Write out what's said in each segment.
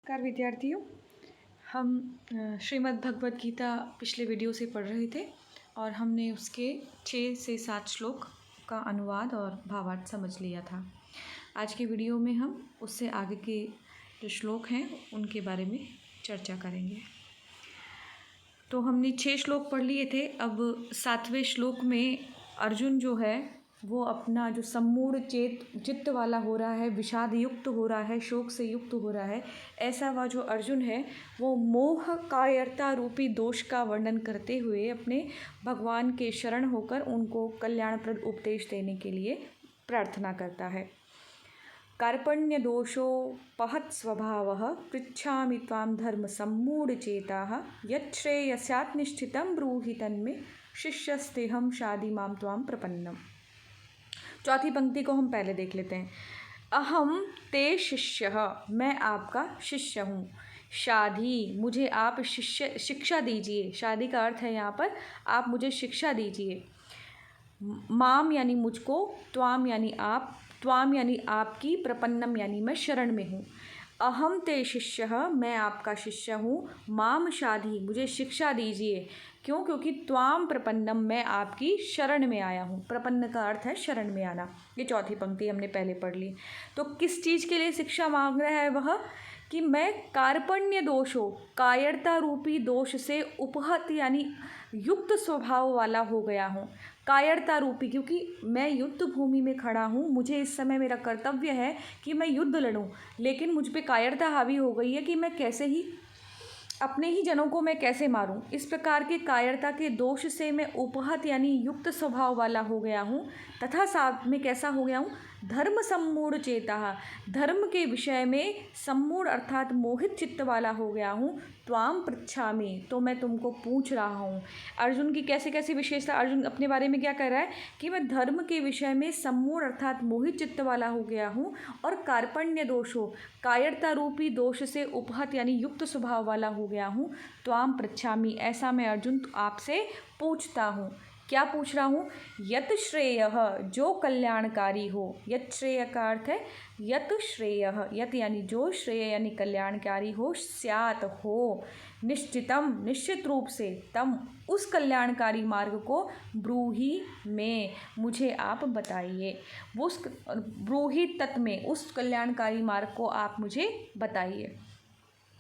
नमस्कार विद्यार्थियों, हम श्रीमद् भगवद गीता पिछले वीडियो से पढ़ रहे थे और हमने उसके 6 से 7 श्लोक का अनुवाद और भावार्थ समझ लिया था। आज के वीडियो में हम उससे आगे के जो श्लोक हैं उनके बारे में चर्चा करेंगे। तो हमने 6 श्लोक पढ़ लिए थे। अब 7वें श्लोक में अर्जुन जो है वो अपना जो सम्मूढ़ चित्त वाला हो रहा है, विषाद युक्त हो रहा है, शोक से युक्त हो रहा है, ऐसा वह जो अर्जुन है वो मोह कायरता रूपी दोष का वर्णन करते हुए अपने भगवान के शरण होकर उनको कल्याणप्रद उपदेश देने के लिए प्रार्थना करता है। कार्पण्य दोषोपहत स्वभावः पृच्छामि त्वां धर्म सम्मूढ़ चेताः यच्छ्रेयस्यात् निश्चितं ब्रूहि तन्मे शिष्यस्तेहं शाधि मां त्वां प्रपन्नम्। चौथी पंक्ति को हम पहले देख लेते हैं। अहम ते शिष्यः, मैं आपका शिष्य हूँ। शाधि, मुझे आप शिक्षा दीजिए। शाधि का अर्थ है यहाँ पर आप मुझे शिक्षा दीजिए। माम यानी मुझको, त्वाम यानी आप, त्वाम यानी आपकी, प्रपन्नम यानी मैं शरण में हूँ। अहम ते शिष्यः, मैं आपका शिष्य हूँ। माम शाधि, मुझे शिक्षा दीजिए। क्यों? क्योंकि त्वाम प्रपन्नम, मैं आपकी शरण में आया हूँ। प्रपन्न का अर्थ है शरण में आना। ये चौथी पंक्ति हमने पहले पढ़ ली। तो किस चीज़ के लिए शिक्षा मांग रहा है वह? कि मैं कार्पण्य दोषों, कायरता रूपी दोष से उपहत यानी युक्त स्वभाव वाला हो गया हूँ। कायरता रूपी, क्योंकि मैं युद्ध भूमि में खड़ा हूँ, मुझे इस समय मेरा कर्तव्य है कि मैं युद्ध लड़ूँ, लेकिन मुझ पे कायरता हावी हो गई है कि मैं कैसे ही अपने ही जनों को मैं कैसे मारूं। इस प्रकार के कायरता के दोष से मैं उपहत यानी युक्त स्वभाव वाला हो गया हूँ, तथा साथ में कैसा हो गया हूँ? धर्म सम्मूढ़ चेता, धर्म के विषय में सम्मूढ़ अर्थात मोहित चित्त वाला हो गया हूँ। त्वाम पृच्छामि, तो मैं तुमको पूछ रहा हूँ। अर्जुन की कैसे कैसी विशेषता, अर्जुन अपने बारे में क्या कह रहा है कि मैं धर्म के विषय में सम्मूढ़ अर्थात मोहित चित्त वाला हो गया हूँ और कार्पण्य दोषों, कायरता रूपी दोष से उपहत यानी युक्त स्वभाव वाला हो गया हूँ। त्वाम पृच्छामि, ऐसा मैं अर्जुन आपसे पूछता हूँ। क्या पूछ रहा हूँ? यत श्रेयः, जो कल्याणकारी हो। यत श्रेय का अर्थ है यत श्रेयः, यत यानी जो, श्रेय यानी कल्याणकारी हो, स्यात हो, निश्चितम निश्चित रूप से, तम उस कल्याणकारी मार्ग को, ब्रूहि में मुझे आप बताइए। वो उस ब्रूहि तत् में, उस कल्याणकारी मार्ग को आप मुझे बताइए।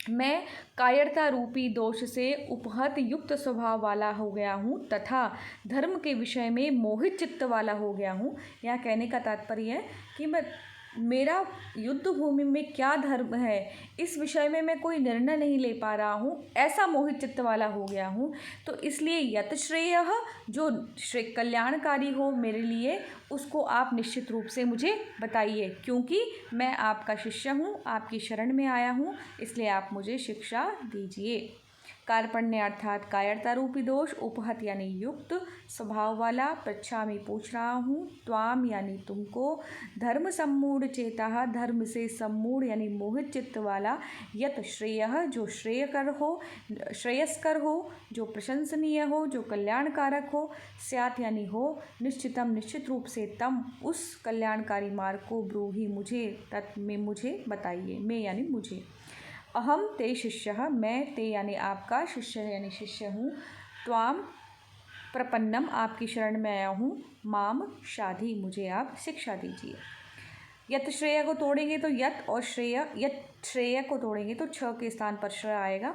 मैं कायरता रूपी दोष से उपहत युक्त स्वभाव वाला हो गया हूँ तथा धर्म के विषय में मोहित चित्त वाला हो गया हूँ। यहाँ कहने का तात्पर्य है कि मेरा युद्ध भूमि में क्या धर्म है, इस विषय में मैं कोई निर्णय नहीं ले पा रहा हूँ, ऐसा मोहित चित्त वाला हो गया हूँ। तो इसलिए यत श्रेयः, जो कल्याणकारी हो मेरे लिए, उसको आप निश्चित रूप से मुझे बताइए, क्योंकि मैं आपका शिष्य हूँ, आपकी शरण में आया हूँ, इसलिए आप मुझे शिक्षा दीजिए। कार्पण्य अर्थात कायरता रूपी दोष, उपहत यानी युक्त स्वभाव वाला, पृच्छामि पूछ रहा हूँ, त्वाम यानी तुमको, धर्म सम्मूढ़ चेता, धर्म से सम्मूढ़ यानी मोहित चित्त वाला, यत श्रेयः, जो श्रेयकर हो, श्रेयस्कर हो, जो प्रशंसनीय हो, जो कल्याणकारक हो, स्यात् यानी हो, निश्चितम निश्चित रूप से, तम उस कल्याणकारी मार्ग को, ब्रूहि मुझे, तत् में मुझे बताइए। मैं यानी मुझे। अहम ते शिष्यः, मैं ते यानी आपका, शिष्य यानी शिष्य हूँ। त्वाम प्रपन्नम, आपकी शरण में आया हूँ। माम शाधि, मुझे आप शिक्षा दीजिए। यत श्रेय को तोड़ेंगे तो यत, और श्रेय, यत श्रेय को तोड़ेंगे तो छ के स्थान पर श्रेय आएगा।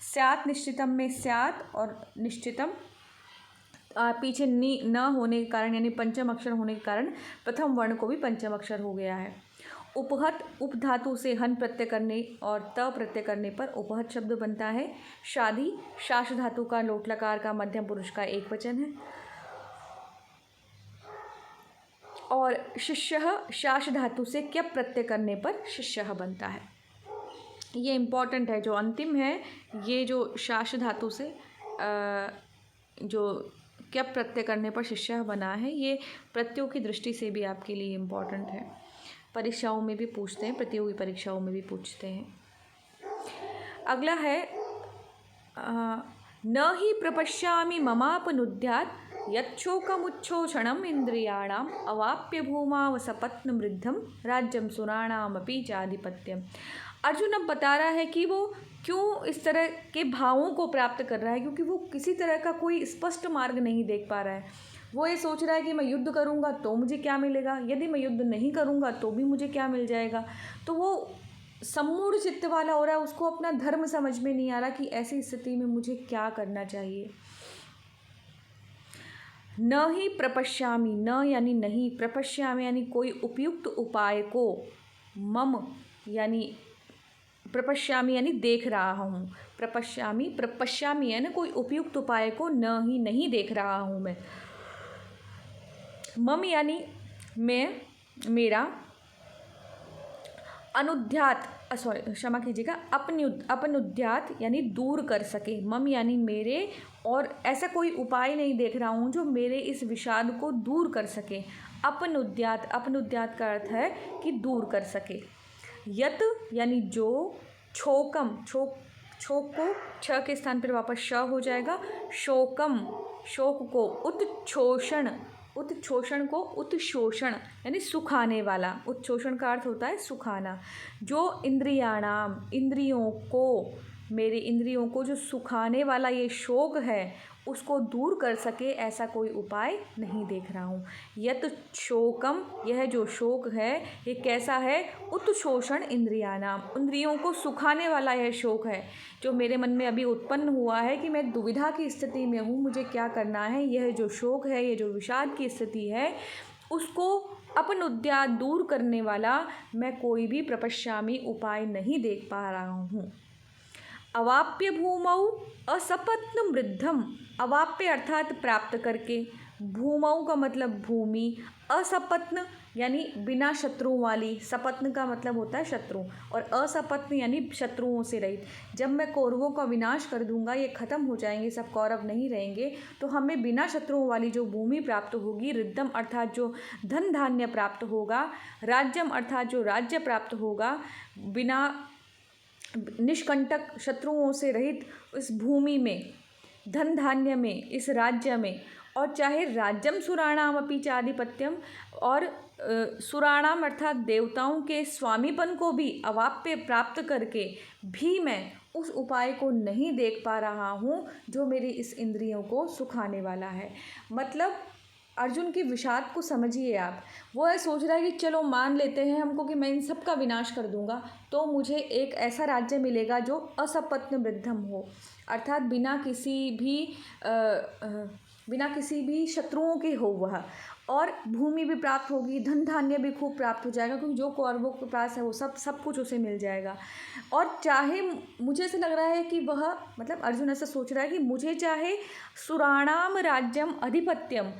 स्यात् निश्चितम में स्यात्, और निश्चितम पीछे नी न होने के कारण यानी पंचम अक्षर होने के कारण प्रथम वर्ण को भी पंचम अक्षर हो गया है। उपहत, उपधातु से हन प्रत्यय करने और त प्रत्यय करने पर उपहत शब्द बनता है। शाधि, शाश धातु का लोट लकार का मध्यम पुरुष का एक वचन है। और शिष्यः, शाश धातु से क्यप प्रत्यय करने पर शिष्यः बनता है। ये इम्पॉर्टेंट है, जो अंतिम है, ये जो शाश धातु से जो क्यप प्रत्यय करने पर शिष्यः बना है, ये प्रत्ययों की दृष्टि से भी आपके लिए इम्पॉर्टेंट है। परीक्षाओं में भी पूछते हैं, प्रतियोगी परीक्षाओं में भी पूछते हैं। अगला है न ही प्रपश्यामि ममापनुद्यात् यच्छोकमुच्छोषणम् इंद्रियाणाम अवाप्य भूमावसपत्नमृद्धम राज्यम सुराणामपि चाधिपत्यम। अर्जुन अब बता रहा है कि वो क्यों इस तरह के भावों को प्राप्त कर रहा है, क्योंकि वो किसी तरह का कोई स्पष्ट मार्ग नहीं देख पा रहा है। वो ये सोच रहा है कि मैं युद्ध करूँगा तो मुझे क्या मिलेगा, यदि मैं युद्ध नहीं करूँगा तो भी मुझे क्या मिल जाएगा। तो वो सम्मूढ़ चित्त वाला हो रहा है, उसको अपना धर्म समझ में नहीं आ रहा कि ऐसी स्थिति में मुझे क्या करना चाहिए। न ही प्रपश्यामि, न यानी नहीं, प्रपश्यामि यानी कोई उपयुक्त उपाय को, मम यानी प्रपश्यामि यानी देख रहा हूँ, प्रपश्यामि है ना कोई उपयुक्त उपाय को, न ही नहीं देख रहा हूँ मैं। मम यानी मैं, मेरा, अनुद्यात सॉरी क्षमा कीजिएगा, अपनुद्यात यानी दूर कर सके, मम यानी मेरे, और ऐसा कोई उपाय नहीं देख रहा हूँ जो मेरे इस विषाद को दूर कर सके। अपनुद्यात का अर्थ है कि दूर कर सके। यत यानी जो, छोकम, छोक को छ के स्थान पर वापस श हो जाएगा, शोकम शोक को, उत्शोषण को उत्शोषण यानी सुखाने वाला, उत्शोषण का अर्थ होता है सुखाना। जो इंद्रियाणाम इंद्रियों को, मेरे इंद्रियों को जो सुखाने वाला ये शोक है उसको दूर कर सके, ऐसा कोई उपाय नहीं देख रहा हूँ। यत शोकम, यह जो शोक है ये कैसा है, उत्शोषण इंद्रियाणाम, इंद्रियों को सुखाने वाला यह शोक है जो मेरे मन में अभी उत्पन्न हुआ है कि मैं दुविधा की स्थिति में हूँ, मुझे क्या करना है। यह जो शोक है, ये जो विषाद की स्थिति है, उसको अपनुद्यात दूर करने वाला मैं कोई भी प्रपश्यामी उपाय नहीं देख पा रहा हूँ। अवाप्य भूमौ असपत्न वृद्धम, अवाप्य अर्थात प्राप्त करके, भूमौ का मतलब भूमि, असपत्न यानी बिना शत्रुओं वाली, सपत्न का मतलब होता है शत्रु, और असपत्न यानी शत्रुओं से रहित। जब मैं कौरवों का विनाश कर दूंगा, ये खत्म हो जाएंगे, सब कौरव नहीं रहेंगे, तो हमें बिना शत्रुओं वाली जो भूमि प्राप्त होगी, रिद्धम अर्थात जो धन धान्य प्राप्त होगा, राज्यम अर्थात जो राज्य प्राप्त होगा, बिना निष्कंटक शत्रुओं से रहित इस भूमि में, धन धान्य में, इस राज्य में, और चाहे राज्यम सुराणाम अपि चाधिपत्यम, और सुराणाम अर्थात देवताओं के स्वामीपन को भी अवाप्य प्राप्त करके भी मैं उस उपाय को नहीं देख पा रहा हूँ जो मेरी इस इंद्रियों को सुखाने वाला है। मतलब अर्जुन की विषाद को समझिए आप। वो है सोच रहा है कि चलो मान लेते हैं हमको कि मैं इन सब का विनाश कर दूंगा तो मुझे एक ऐसा राज्य मिलेगा जो असपत्न वृद्धम हो, अर्थात बिना किसी भी शत्रुओं के हो वह, और भूमि भी प्राप्त होगी, धन धान्य भी खूब प्राप्त हो जाएगा, क्योंकि जो कौरवों के पास है वो सब कुछ उसे मिल जाएगा। और चाहे मुझे ऐसा लग रहा है कि वह, मतलब अर्जुन ऐसा सोच रहा है कि मुझे चाहे सुराणाम राज्यम अधिपत्यम,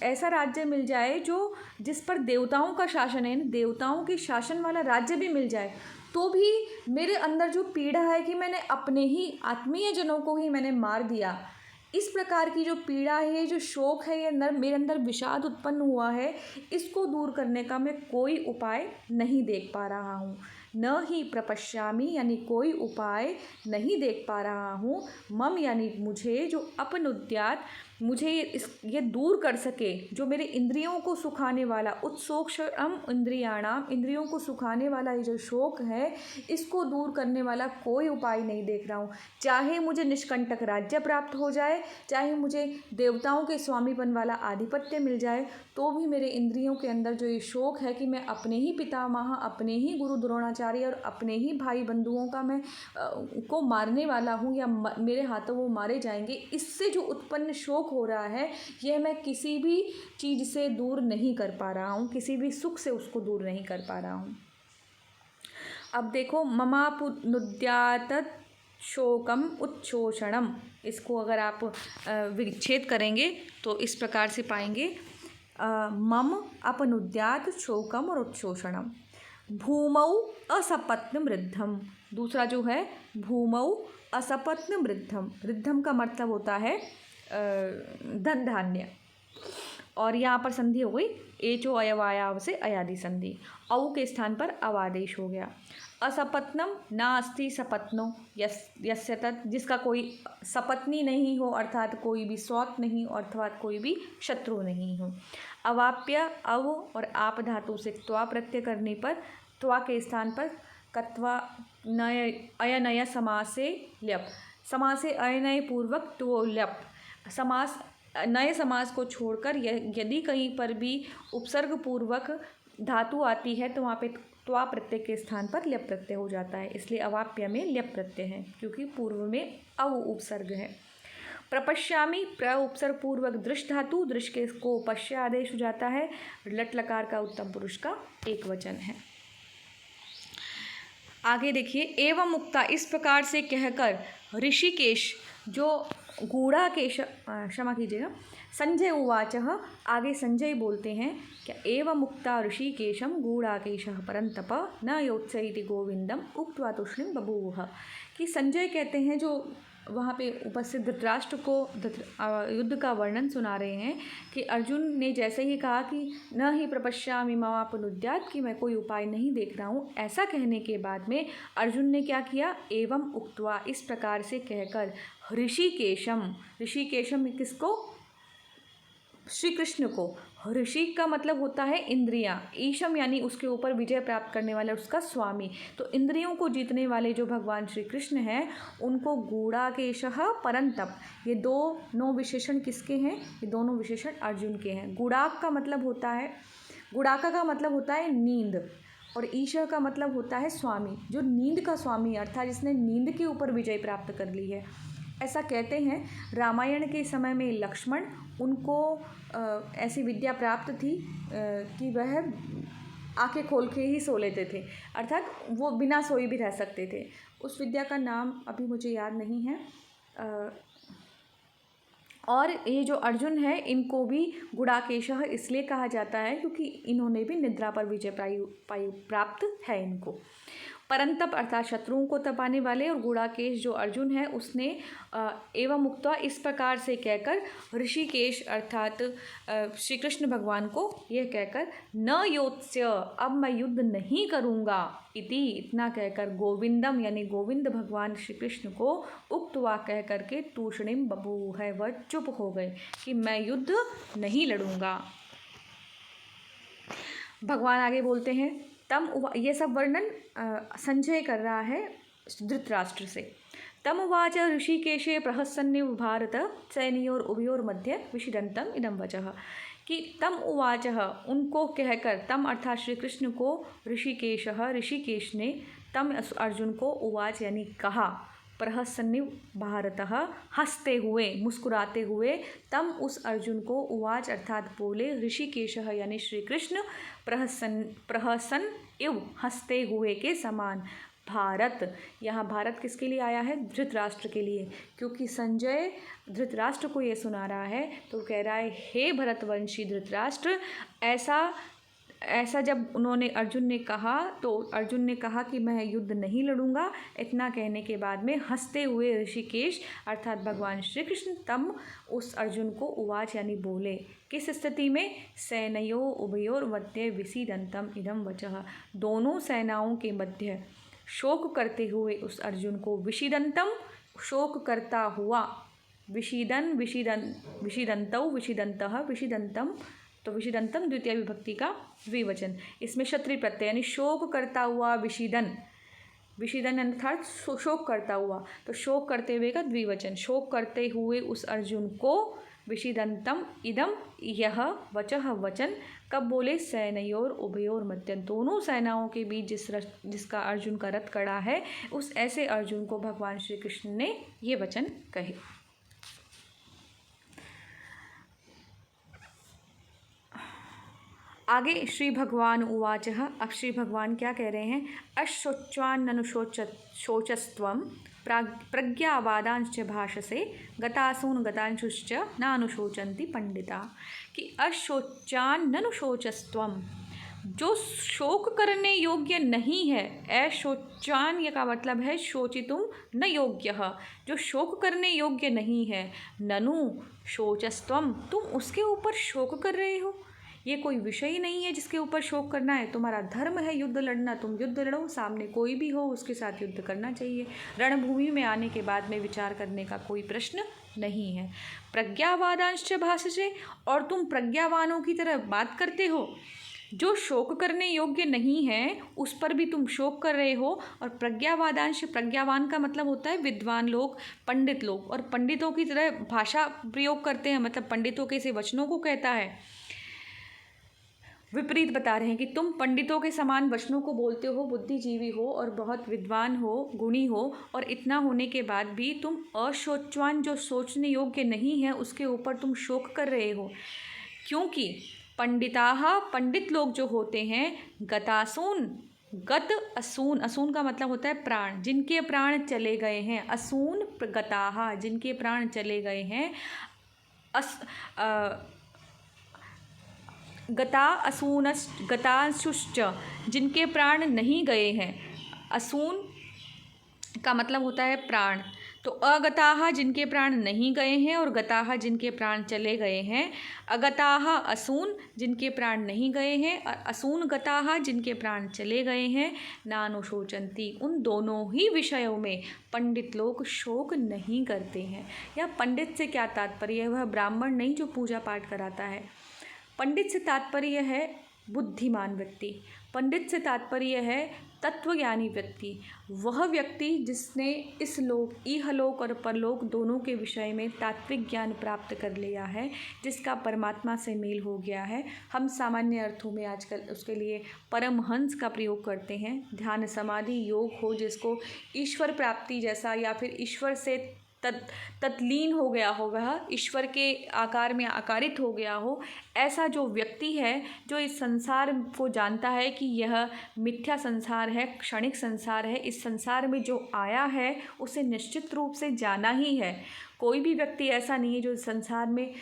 ऐसा राज्य मिल जाए जो जिस पर देवताओं का शासन है, देवताओं के शासन वाला राज्य भी मिल जाए, तो भी मेरे अंदर जो पीड़ा है कि मैंने अपने ही आत्मीय जनों को ही मैंने मार दिया, इस प्रकार की जो पीड़ा है, जो शोक है, ये मेरे अंदर विषाद उत्पन्न हुआ है, इसको दूर करने का मैं कोई उपाय नहीं देख पा रहा हूँ। न ही प्रपश्यामी यानी कोई उपाय नहीं देख पा रहा हूँ। मम यानी मुझे, जो अपनुद्यात मुझे ये दूर कर सके, जो मेरे इंद्रियों को सुखाने वाला, उत्सोक्षम इंद्रियाणाम इंद्रियों को सुखाने वाला ये जो शोक है, इसको दूर करने वाला कोई उपाय नहीं देख रहा हूँ। चाहे मुझे निष्कंटक राज्य प्राप्त हो जाए, चाहे मुझे देवताओं के स्वामीपन वाला आधिपत्य मिल जाए, तो भी मेरे इंद्रियों के अंदर जो ये शोक है कि मैं अपने ही पितामह, अपने ही गुरु द्रोणाचार्य और अपने ही भाई बंधुओं का मैं को मारने वाला हूँ, या मेरे हाथों वो मारे जाएंगे, इससे जो उत्पन्न शोक हो रहा है, यह मैं किसी भी चीज़ से दूर नहीं कर पा रहा हूँ, किसी भी सुख से उसको दूर नहीं कर पा रहा हूँ। अब देखो, ममापुनुद्यात शोकम उत्शोषणम, इसको अगर आप विच्छेद करेंगे तो इस प्रकार से पाएंगे, मम अपनुद्यात शोकम और उत्शोषणम। भूमौ असपत्न वृद्धम, दूसरा जो है भूमौ असपत्न वृद्धम, वृद्धम का मतलब होता है धन धान्य, और यहाँ पर संधि हो गई एचो अयवायाव से अयादि संधि, औ के स्थान पर अवादेश हो गया। असपत्नम नास्ति सपत्नो यस्य तत्, जिसका कोई सपत्नी नहीं हो, अर्थात कोई भी सौत नहीं, अर्थात कोई भी शत्रु नहीं हो। अवाप्य, अव और आप धातु से त्वा प्रत्यय करने पर त्वा के स्थान पर कत्वा नय अयनय समासे ल्यप, समासे अयनय पूर्वक तो ल्यप, समास नए समास को छोड़कर यदि कहीं पर भी उपसर्ग पूर्वक धातु आती है तो वहाँ पे त्वा प्रत्यय के स्थान पर ल्यप प्रत्यय हो जाता है, इसलिए अवाप्य में ल्यप प्रत्यय है क्योंकि पूर्व में अव उपसर्ग है। प्रपश्यामी प्र उपसर्ग पूर्वक दृश धातु, दृश के को पश्य आदेश हो जाता है, लट लकार का उत्तम पुरुष का एक वचन है। आगे देखिए, एवं मुक्ता इस प्रकार से कहकर ऋषिकेश जो गूढ़ाकेश, क्षमा कीजिएगा, संजय उवाच, आगे संजय बोलते हैं क्या, एवं मुक्ता ऋषिकेशम गूढ़ाकेशः परंतप न योत्सयति गोविंदम उक्त्वा तूष्णीम बभूव, कि संजय कहते हैं जो वहाँ पे उपस्थित धृतराष्ट्र को युद्ध का वर्णन सुना रहे हैं कि अर्जुन ने जैसे ही कहा कि न ही प्रपश्यामि ममापनुद्यात्, कि मैं कोई उपाय नहीं देख रहा हूँ, ऐसा कहने के बाद में अर्जुन ने क्या किया, एवं उक्त्वा इस प्रकार से कहकर ऋषिकेशम, ऋषिकेशम किसको, श्री कृष्ण को, ऋषि का मतलब होता है इंद्रियां, ईशम यानी उसके ऊपर विजय प्राप्त करने वाला उसका स्वामी, तो इंद्रियों को जीतने वाले जो भगवान श्री कृष्ण हैं उनको गूढ़ाकेशः परंतप, ये दोनों विशेषण किसके हैं, ये दोनों विशेषण अर्जुन के हैं। गूढ़ाक का मतलब होता है, गूढ़ाका का मतलब होता है नींद, और ईशा का मतलब होता है स्वामी, जो नींद का स्वामी अर्थात जिसने नींद के ऊपर विजय प्राप्त कर ली है। ऐसा कहते हैं रामायण के समय में लक्ष्मण, उनको ऐसी विद्या प्राप्त थी कि वह आंखें खोल के ही सो लेते थे, अर्थात वो बिना सोए भी रह सकते थे। उस विद्या का नाम अभी मुझे याद नहीं है। और ये जो अर्जुन है इनको भी गुड़ाकेशः इसलिए कहा जाता है क्योंकि इन्होंने भी निद्रा पर विजय प्राप्त है इनको। परंतप अर्थात शत्रुओं को तपाने वाले, और गुड़ाकेश जो अर्जुन है उसने एवं मुक्त्वा इस प्रकार से कहकर ऋषिकेश अर्थात श्री कृष्ण भगवान को यह कहकर न योत्स्य, अब मैं युद्ध नहीं करूँगा, इति इतना कहकर गोविंदम यानी गोविंद भगवान श्री कृष्ण को उक्त्वा कह करके तूष्णीम बभूव है, वह चुप हो गए कि मैं युद्ध नहीं लड़ूंगा। भगवान आगे बोलते हैं तम, ये सब वर्णन संजय कर रहा है धृतराष्ट्र से। तम उवाच ऋषिकेशे प्रहसन्निव भारत सैनियोर उभयोर मध्य विषिदंतम इदम वचः, कि तम उवाच उनको कहकर, तम अर्थात श्री कृष्ण को ऋषिकेशः ऋषिकेश ने तम अर्जुन को उवाच यानी कहा, प्रहसन्निव भारतः हंसते हुए मुस्कुराते हुए, तम उस अर्जुन को उवाच अर्थात बोले, ऋषिकेशः यानी श्री कृष्ण प्रहसन इव हंसते हुए के समान, भारत, यहाँ भारत किसके लिए आया है, धृतराष्ट्र के लिए, क्योंकि संजय धृतराष्ट्र को ये सुना रहा है तो कह रहा है हे भरतवंशी धृतराष्ट्र, ऐसा जब उन्होंने अर्जुन ने कहा तो अर्जुन ने कहा कि मैं युद्ध नहीं लड़ूंगा। इतना कहने के बाद में हंसते हुए ऋषिकेश अर्थात भगवान श्री कृष्ण तम उस अर्जुन को उवाच यानी बोले, किस स्थिति में, सैनयो उभयोर मध्य विसीदंतम इदम वचः, दोनों सेनाओं के मध्य शोक करते हुए उस अर्जुन को, विषीदंतम शोक करता हुआ, विषीदंतौ विषीदंतः विषीदंतम, तो विषीदंतम द्वितीय विभक्ति का द्विवचन, इसमें क्षत्रिय प्रत्यय यानी शोक करता हुआ, विषीदन अर्थात शोक करता हुआ, तो शोक करते हुए का द्विवचन, शोक करते हुए उस अर्जुन को, विषीदंतम इदम यह वचः वचन, कब बोले, सैनयोर उभयोर मध्य, दोनों सेनाओं के बीच जिसका अर्जुन का रथ खड़ा है उस ऐसे अर्जुन को भगवान श्री कृष्ण ने ये वचन कहे। आगे श्री भगवान उवाच, अब श्री भगवान क्या कह रहे हैं, अशोचान्ननुशोचस्त्वं प्रज्ञावादांश्च भाषसे गतासून गतांशुश्च नानुशोचन्ति पंडिता, कि अशोचान्ननुशोचस्त्वं, जो शोक करने योग्य नहीं है, अशोचान ये का मतलब है शोचितुम न योग्य, जो शोक करने योग्य नहीं है, ननु शोचस्त्वम, तुम उसके ऊपर शोक कर रहे हो, ये कोई विषय ही नहीं है जिसके ऊपर शोक करना है, तुम्हारा धर्म है युद्ध लड़ना, तुम युद्ध लड़ो, सामने कोई भी हो उसके साथ युद्ध करना चाहिए, रणभूमि में आने के बाद में विचार करने का कोई प्रश्न नहीं है। प्रज्ञावादांश्च भाषसे, और तुम प्रज्ञावानों की तरह बात करते हो, जो शोक करने योग्य नहीं है उस पर भी तुम शोक कर रहे हो। और प्रज्ञावादांश, प्रज्ञावान का मतलब होता है विद्वान लोग, पंडित लोग, और पंडितों की तरह भाषा प्रयोग करते हैं, मतलब पंडितों के से वचनों को कहता है। विपरीत बता रहे हैं कि तुम पंडितों के समान वचनों को बोलते हो, बुद्धिजीवी हो और बहुत विद्वान हो, गुणी हो, और इतना होने के बाद भी तुम अशोचवान, जो सोचने योग्य नहीं है, उसके ऊपर तुम शोक कर रहे हो। क्योंकि पंडिताः, पंडित लोग जो होते हैं, गतासून, गत असून, असून का मतलब होता है प्राण, जिनके प्राण चले गए हैं, असून गताः, जिनके प्राण चले गए हैं, गता असूनश्च गतांशुश्च, जिनके प्राण नहीं गए हैं। असून का मतलब होता है प्राण, तो अगताः जिनके प्राण नहीं गए हैं, और गताः जिनके प्राण चले गए हैं। अगताः असून जिनके प्राण नहीं गए हैं, और असून गताः जिनके प्राण चले गए हैं। नानुशोचन्ति, उन दोनों ही विषयों में पंडित लोग शोक नहीं करते हैं। या पंडित से क्या तात्पर्य है? वह ब्राह्मण नहीं जो पूजा पाठ कराता है। पंडित से तात्पर्य है बुद्धिमान व्यक्ति, पंडित से तात्पर्य है तत्वज्ञानी व्यक्ति, वह व्यक्ति जिसने इस लोक, इहलोक और परलोक दोनों के विषय में तात्विक ज्ञान प्राप्त कर लिया है, जिसका परमात्मा से मेल हो गया है। हम सामान्य अर्थों में आजकल उसके लिए परमहंस का प्रयोग करते हैं। ध्यान समाधि योग हो, जिसको ईश्वर प्राप्ति जैसा या फिर ईश्वर से तत्लीन हो गया हो, वह ईश्वर के आकार में आकारित हो गया हो, ऐसा जो व्यक्ति है, जो इस संसार को जानता है कि यह मिथ्या संसार है, क्षणिक संसार है, इस संसार में जो आया है उसे निश्चित रूप से जाना ही है। कोई भी व्यक्ति ऐसा नहीं है जो इस संसार में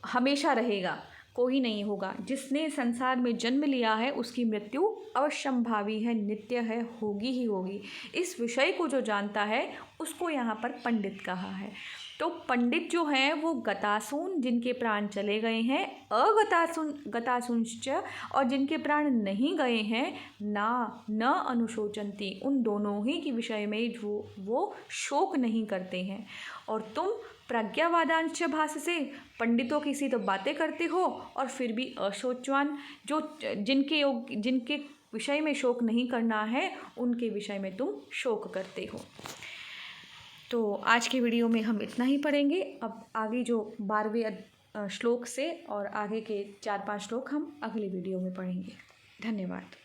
हमेशा रहेगा, कोई नहीं होगा। जिसने संसार में जन्म लिया है उसकी मृत्यु अवश्यंभावी है, नित्य है, होगी ही होगी। इस विषय को जो जानता है उसको यहाँ पर पंडित कहा है। तो पंडित जो हैं वो गतासून, जिनके प्राण चले गए हैं, गतासूंश्च, और जिनके प्राण नहीं गए हैं, न अनुशोचन्ति, उन दोनों ही के विषय में जो वो शोक नहीं करते हैं। और तुम प्रज्ञावादांश भाष से पंडितों की सी तो बातें करते हो, और फिर भी अशोचवान, जो जिनके विषय में शोक नहीं करना है, उनके विषय में तुम शोक करते हो। तो आज के वीडियो में हम इतना ही पढ़ेंगे। अब आगे जो 12वें श्लोक से और आगे के 4-5 श्लोक हम अगले वीडियो में पढ़ेंगे। धन्यवाद।